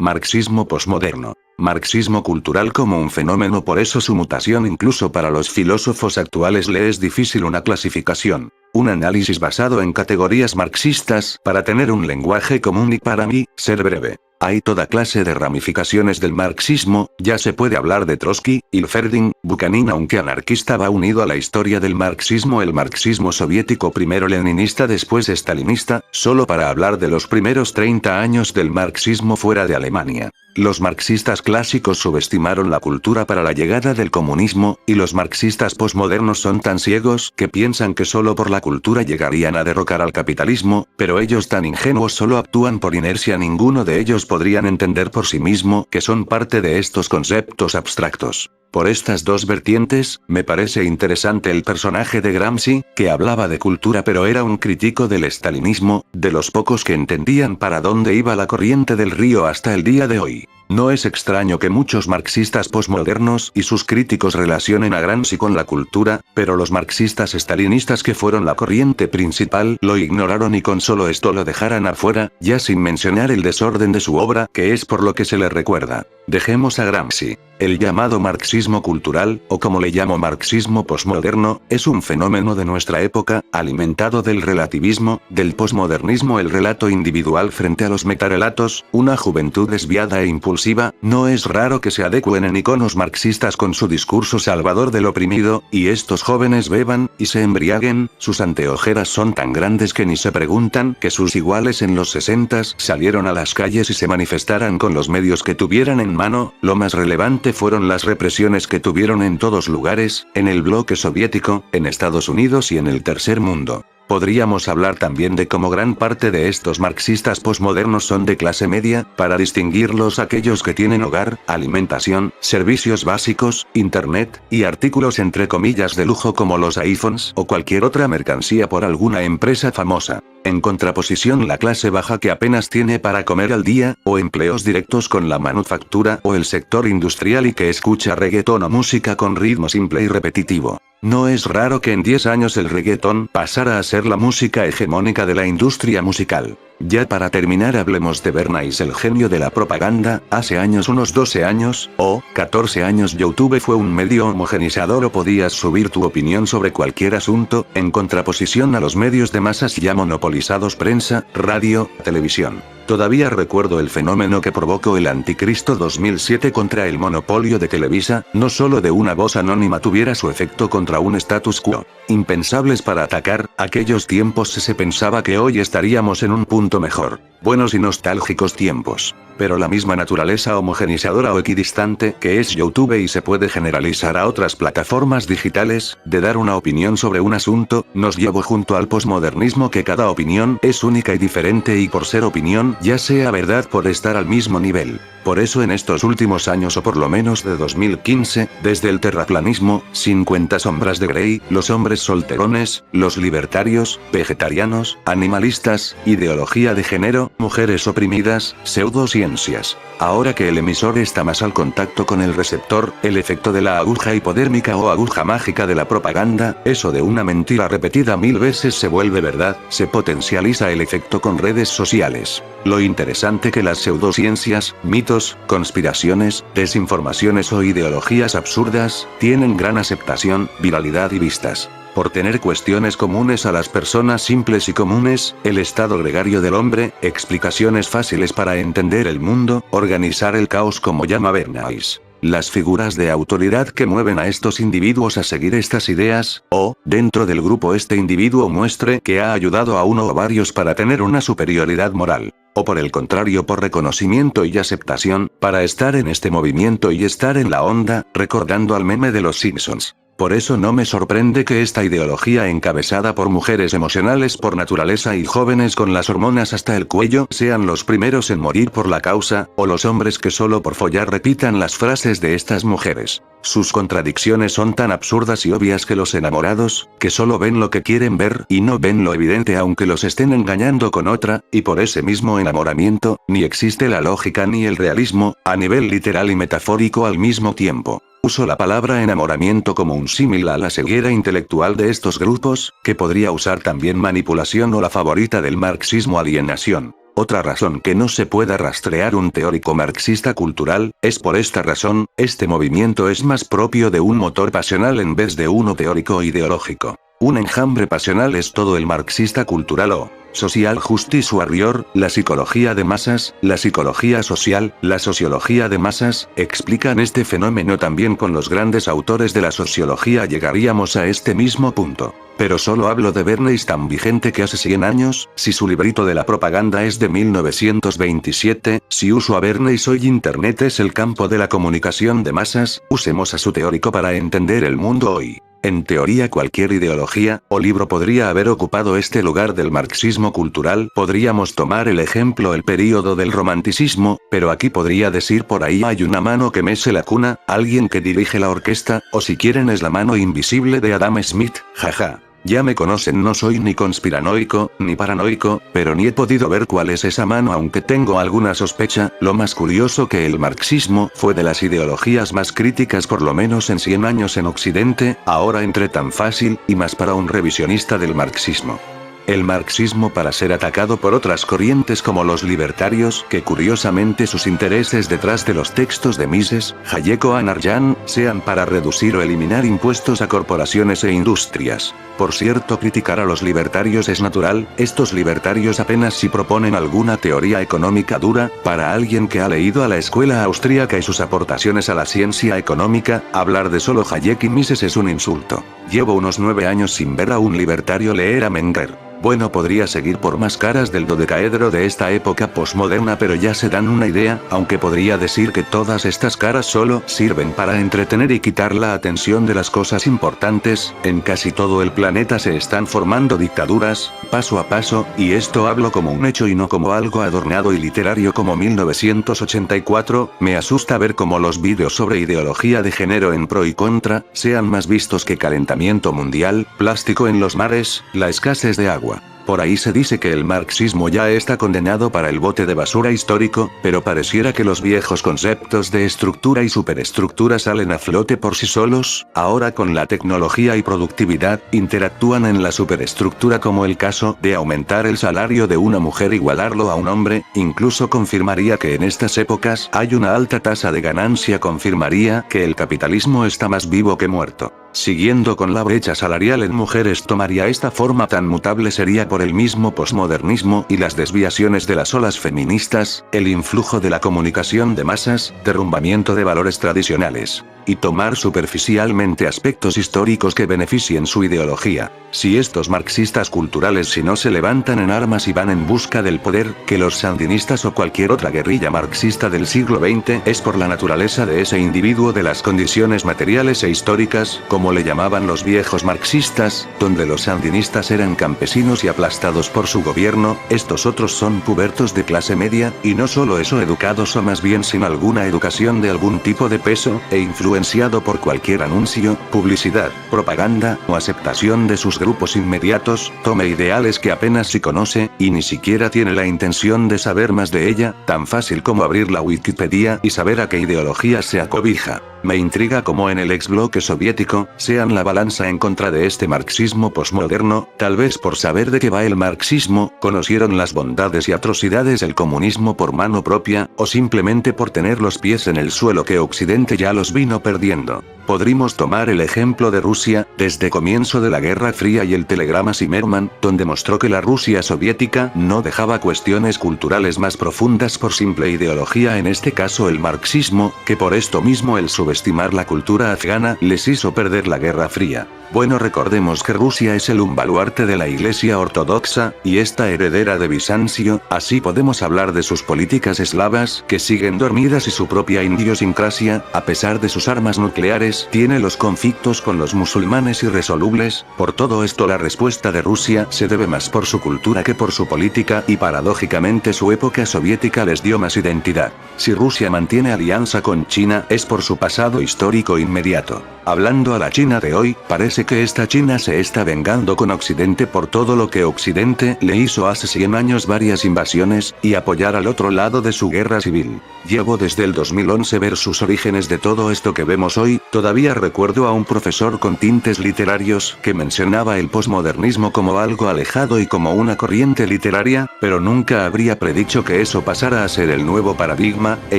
Marxismo posmoderno. Marxismo cultural como un fenómeno, por eso su mutación incluso para los filósofos actuales le es difícil una clasificación. Un análisis basado en categorías marxistas para tener un lenguaje común y para mí, ser breve. Hay toda clase de ramificaciones del marxismo, ya se puede hablar de Trotsky, Ilferdin, Bukharin, aunque anarquista va unido a la historia del marxismo, el marxismo soviético primero leninista después estalinista, solo para hablar de los primeros 30 años del marxismo fuera de Alemania. Los marxistas clásicos subestimaron la cultura para la llegada del comunismo, y los marxistas posmodernos son tan ciegos que piensan que solo por la cultura llegarían a derrocar al capitalismo, pero ellos tan ingenuos solo actúan por inercia, ninguno de ellos podrían entender por sí mismo que son parte de estos conceptos abstractos. Por estas dos vertientes, me parece interesante el personaje de Gramsci, que hablaba de cultura pero era un crítico del estalinismo, de los pocos que entendían para dónde iba la corriente del río hasta el día de hoy. No es extraño que muchos marxistas posmodernos y sus críticos relacionen a Gramsci con la cultura, pero los marxistas estalinistas, que fueron la corriente principal, lo ignoraron y con solo esto lo dejaran afuera, ya sin mencionar el desorden de su obra, que es por lo que se le recuerda. Dejemos a Gramsci. El llamado marxismo cultural, o como le llamo marxismo posmoderno, es un fenómeno de nuestra época, alimentado del relativismo, del posmodernismo, el relato individual frente a los metarrelatos, una juventud desviada e impulsiva. No es raro que se adecuen en iconos marxistas con su discurso salvador del oprimido, y estos jóvenes beban, y se embriaguen, sus anteojeras son tan grandes que ni se preguntan que sus iguales en los 60s salieron a las calles y se manifestaran con los medios que tuvieran en mano. Lo más relevante fueron las represiones que tuvieron en todos lugares, en el bloque soviético, en Estados Unidos y en el tercer mundo. Podríamos hablar también de cómo gran parte de estos marxistas posmodernos son de clase media, para distinguirlos aquellos que tienen hogar, alimentación, servicios básicos, internet, y artículos entre comillas de lujo como los iPhones o cualquier otra mercancía por alguna empresa famosa. En contraposición, la clase baja, que apenas tiene para comer al día, o empleos directos con la manufactura o el sector industrial, y que escucha reggaetón o música con ritmo simple y repetitivo. No es raro que en 10 años el reggaetón pasara a ser la música hegemónica de la industria musical. Ya para terminar, hablemos de Bernays, el genio de la propaganda. Hace años, unos 12 años, o 14 años, YouTube fue un medio homogeneizador, o podías subir tu opinión sobre cualquier asunto, en contraposición a los medios de masas ya monopolizados, prensa, radio, televisión. Todavía recuerdo el fenómeno que provocó el Anticristo 2007 contra el monopolio de Televisa, no solo de una voz anónima tuviera su efecto contra un status quo. Impensables para atacar, aquellos tiempos se pensaba que hoy estaríamos en un punto mejor. Buenos y nostálgicos tiempos. Pero la misma naturaleza homogeneizadora o equidistante que es YouTube, y se puede generalizar a otras plataformas digitales, de dar una opinión sobre un asunto, nos llevó junto al posmodernismo, que cada opinión es única y diferente, y por ser opinión, ya sea verdad por estar al mismo nivel. Por eso en estos últimos años, o por lo menos de 2015, desde el terraplanismo, 50 sombras de Grey, los hombres solterones, los libertarios, vegetarianos, animalistas, ideología de género, mujeres oprimidas, pseudociencias. Ahora que el emisor está más al contacto con el receptor, el efecto de la aguja hipodérmica o aguja mágica de la propaganda, eso de una mentira repetida 1000 veces se vuelve verdad, se potencializa el efecto con redes sociales. Lo interesante que las pseudociencias, mitos, conspiraciones, desinformaciones o ideologías absurdas, tienen gran aceptación, viralidad y vistas. Por tener cuestiones comunes a las personas simples y comunes, el estado gregario del hombre, explicaciones fáciles para entender el mundo, organizar el caos como llama Bernays. Las figuras de autoridad que mueven a estos individuos a seguir estas ideas, o, dentro del grupo este individuo muestre que ha ayudado a uno o varios para tener una superioridad moral. O por el contrario, por reconocimiento y aceptación, para estar en este movimiento y estar en la onda, recordando al meme de los Simpsons. Por eso no me sorprende que esta ideología, encabezada por mujeres emocionales por naturaleza y jóvenes con las hormonas hasta el cuello, sean los primeros en morir por la causa, o los hombres que solo por follar repitan las frases de estas mujeres. Sus contradicciones son tan absurdas y obvias que los enamorados, que solo ven lo que quieren ver y no ven lo evidente aunque los estén engañando con otra, y por ese mismo enamoramiento, ni existe la lógica ni el realismo, a nivel literal y metafórico al mismo tiempo. Uso la palabra enamoramiento como un símil a la ceguera intelectual de estos grupos, que podría usar también manipulación o la favorita del marxismo, alienación. Otra razón que no se pueda rastrear un teórico marxista cultural, es por esta razón, este movimiento es más propio de un motor pasional en vez de uno teórico o ideológico. Un enjambre pasional es todo el marxista cultural o social justice warrior, la psicología de masas, la psicología social, la sociología de masas, explican este fenómeno también con los grandes autores de la sociología llegaríamos a este mismo punto. Pero solo hablo de Bernays tan vigente que hace 100 años, si su librito de la propaganda es de 1927, si uso a Bernays hoy Internet es el campo de la comunicación de masas, usemos a su teórico para entender el mundo hoy. En teoría cualquier ideología, o libro podría haber ocupado este lugar del marxismo cultural, podríamos tomar el ejemplo el período del romanticismo, pero aquí podría decir por ahí hay una mano que mece la cuna, alguien que dirige la orquesta, o si quieren es la mano invisible de Adam Smith, jaja. Ya me conocen, no soy ni conspiranoico, ni paranoico, pero ni he podido ver cuál es esa mano aunque tengo alguna sospecha. Lo más curioso que el marxismo fue de las ideologías más críticas por lo menos en 100 años en Occidente, ahora entre tan fácil, y más para un revisionista del marxismo. El marxismo para ser atacado por otras corrientes como los libertarios, que curiosamente sus intereses detrás de los textos de Mises, Hayek o Anarjan, sean para reducir o eliminar impuestos a corporaciones e industrias. Por cierto, criticar a los libertarios es natural, estos libertarios apenas si proponen alguna teoría económica dura, para alguien que ha leído a la escuela austríaca y sus aportaciones a la ciencia económica, hablar de solo Hayek y Mises es un insulto. Llevo unos 9 años sin ver a un libertario leer a Menger. Bueno, podría seguir por más caras del dodecaedro de esta época posmoderna, pero ya se dan una idea, aunque podría decir que todas estas caras solo sirven para entretener y quitar la atención de las cosas importantes. En casi todo el planeta se están formando dictaduras, paso a paso, y esto hablo como un hecho y no como algo adornado y literario como 1984, me asusta ver cómo los vídeos sobre ideología de género en pro y contra, sean más vistos que calentamiento mundial, plástico en los mares, la escasez de agua. Por ahí se dice que el marxismo ya está condenado para el bote de basura histórico, pero pareciera que los viejos conceptos de estructura y superestructura salen a flote por sí solos, ahora con la tecnología y productividad, interactúan en la superestructura como el caso de aumentar el salario de una mujer igualarlo a un hombre, incluso confirmaría que en estas épocas hay una alta tasa de ganancia, confirmaría que el capitalismo está más vivo que muerto. Siguiendo con la brecha salarial en mujeres tomaría esta forma tan mutable sería por el mismo posmodernismo y las desviaciones de las olas feministas, el influjo de la comunicación de masas, derrumbamiento de valores tradicionales, y tomar superficialmente aspectos históricos que beneficien su ideología. Si estos marxistas culturales si no se levantan en armas y van en busca del poder, que los sandinistas o cualquier otra guerrilla marxista del siglo XX es por la naturaleza de ese individuo de las condiciones materiales e históricas, como le llamaban los viejos marxistas, donde los sandinistas eran campesinos y aplastados por su gobierno, estos otros son pubertos de clase media, y no solo eso educados o más bien sin alguna educación de algún tipo de peso, e influenciado por cualquier anuncio, publicidad, propaganda, o aceptación de sus grupos inmediatos, tome ideales que apenas si conoce, y ni siquiera tiene la intención de saber más de ella, tan fácil como abrir la Wikipedia y saber a qué ideología se acobija. Me intriga cómo en el ex bloque soviético, sean la balanza en contra de este marxismo posmoderno, tal vez por saber de qué va el marxismo, conocieron las bondades y atrocidades del comunismo por mano propia, o simplemente por tener los pies en el suelo que Occidente ya los vino perdiendo. Podríamos tomar el ejemplo de Rusia, desde comienzo de la Guerra Fría y el telegrama Zimmermann, donde mostró que la Rusia soviética no dejaba cuestiones culturales más profundas por simple ideología, en este caso el marxismo, que por esto mismo el subestimar la cultura afgana les hizo perder la Guerra Fría. Bueno, recordemos que Rusia es un baluarte de la Iglesia Ortodoxa, y esta heredera de Bizancio, así podemos hablar de sus políticas eslavas, que siguen dormidas y su propia idiosincrasia, a pesar de sus armas nucleares, tiene los conflictos con los musulmanes irresolubles. Por todo esto la respuesta de Rusia se debe más por su cultura que por su política, y paradójicamente su época soviética les dio más identidad. Si Rusia mantiene alianza con China es por su pasado histórico inmediato. Hablando a la China de hoy, parece que esta China se está vengando con Occidente por todo lo que Occidente le hizo hace 100 años, varias invasiones, y apoyar al otro lado de su guerra civil. Llevo desde el 2011 ver sus orígenes de todo esto que vemos hoy, toda Todavía recuerdo a un profesor con tintes literarios que mencionaba el posmodernismo como algo alejado y como una corriente literaria, pero nunca habría predicho que eso pasara a ser el nuevo paradigma, e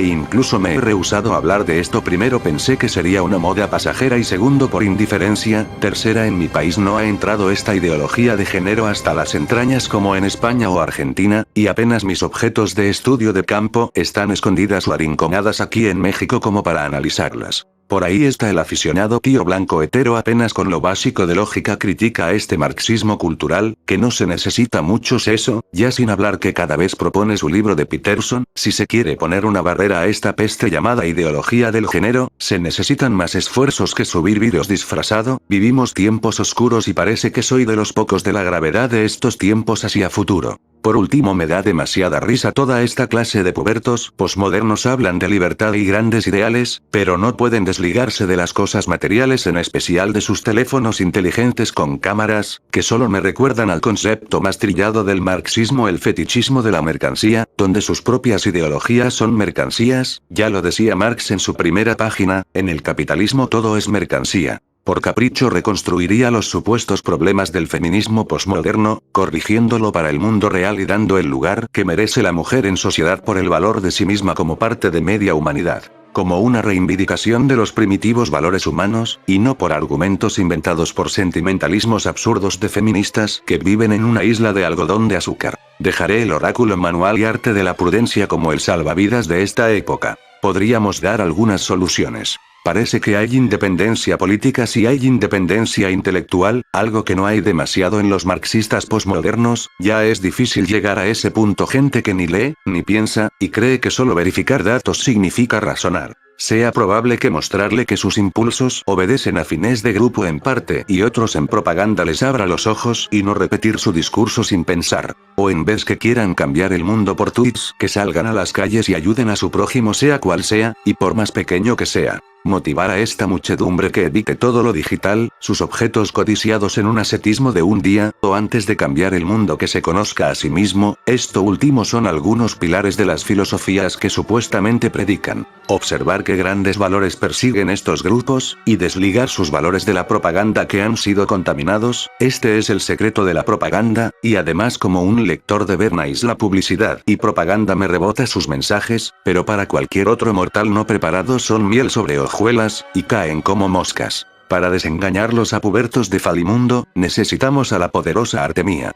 incluso me he rehusado a hablar de esto. Primero pensé que sería una moda pasajera y segundo por indiferencia, tercera en mi país no ha entrado esta ideología de género hasta las entrañas como en España o Argentina, y apenas mis objetos de estudio de campo están escondidas o arrinconadas aquí en México como para analizarlas. Por ahí está el aficionado tío blanco hetero apenas con lo básico de lógica critica a este marxismo cultural, que no se necesita mucho seso, ya sin hablar que cada vez propone su libro de Peterson, si se quiere poner una barrera a esta peste llamada ideología del género, se necesitan más esfuerzos que subir vídeos disfrazado, vivimos tiempos oscuros y parece que soy de los pocos de la gravedad de estos tiempos hacia futuro. Por último me da demasiada risa toda esta clase de pubertos posmodernos hablan de libertad y grandes ideales, pero no pueden desligarse de las cosas materiales en especial de sus teléfonos inteligentes con cámaras, que solo me recuerdan al concepto más trillado del marxismo, el fetichismo de la mercancía, donde sus propias ideologías son mercancías, ya lo decía Marx en su primera página, en el capitalismo todo es mercancía. Por capricho reconstruiría los supuestos problemas del feminismo posmoderno, corrigiéndolo para el mundo real y dando el lugar que merece la mujer en sociedad por el valor de sí misma como parte de media humanidad, como una reivindicación de los primitivos valores humanos, y no por argumentos inventados por sentimentalismos absurdos de feministas que viven en una isla de algodón de azúcar. Dejaré el oráculo manual y arte de la prudencia como el salvavidas de esta época. Podríamos dar algunas soluciones. Parece que hay independencia política si hay independencia intelectual, algo que no hay demasiado en los marxistas posmodernos, ya es difícil llegar a ese punto. Gente que ni lee, ni piensa, y cree que solo verificar datos significa razonar. Sea probable que mostrarle que sus impulsos obedecen a fines de grupo en parte y otros en propaganda les abra los ojos y no repetir su discurso sin pensar. O en vez que quieran cambiar el mundo por tweets, que salgan a las calles y ayuden a su prójimo sea cual sea, y por más pequeño que sea. Motivar a esta muchedumbre que evite todo lo digital, sus objetos codiciados en un ascetismo de un día, o antes de cambiar el mundo que se conozca a sí mismo, esto último son algunos pilares de las filosofías que supuestamente predican. Observar qué grandes valores persiguen estos grupos, y desligar sus valores de la propaganda que han sido contaminados, este es el secreto de la propaganda, y además como un lector de Bernays la publicidad y propaganda me rebota sus mensajes, pero para cualquier otro mortal no preparado son miel sobre hojuelas, y caen como moscas. Para desengañarlos a pubertos de Falimundo, necesitamos a la poderosa Artemia.